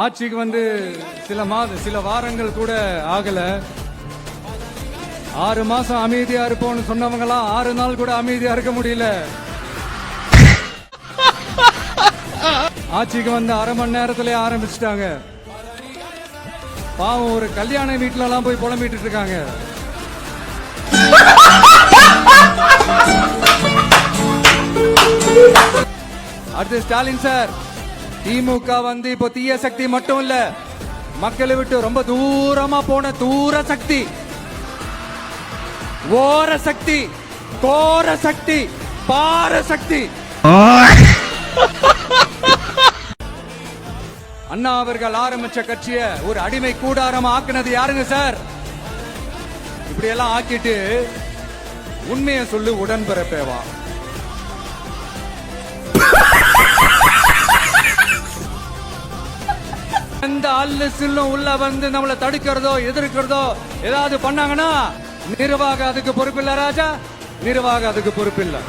ஆட்சிக்கு வந்து சில வாரங்கள் கூட ஆகல. 6 மாசம் அமைதியா இருப்போம்னு சொன்னவங்களாம் 6 நாள் கூட அமைதியா இருக்க முடியல. ஆட்சிக்கு வந்து 1/2 மணி நேரத்திலே ஆரம்பிச்சுட்டாங்க. பாவம் ஒரு கல்யாண வீட்டுல எல்லாம் போய் புலம்பிட்டு இருக்காங்க. அடுத்து ஸ்டாலின் சார், திமுக வந்து இப்போ தீய சக்தி மட்டும் இல்ல, மக்களை விட்டு ரொம்ப தூரமா போன தூர சக்தி, ஓர சக்தி, கோர சக்தி, பார சக்தி. அண்ணா அவர்கள் ஆரம்பிச்ச கட்சிய ஒரு அடிமை கூடாரமா ஆக்குனது யாருங்க சார்? இப்படி எல்லாம் ஆக்கிட்டு உண்மையை சொல்லு உடன்பிறப்பேவா. எந்த அல்லு சில்லும் உள்ள வந்து நம்மளை தடுக்கிறதோ எதிர்க்கிறதோ ஏதாவது பண்ணாங்கன்னா நிர்வாகம் அதுக்கு பொறுப்பில்லை ராஜா, நிர்வாகம் அதுக்கு பொறுப்பில்லை.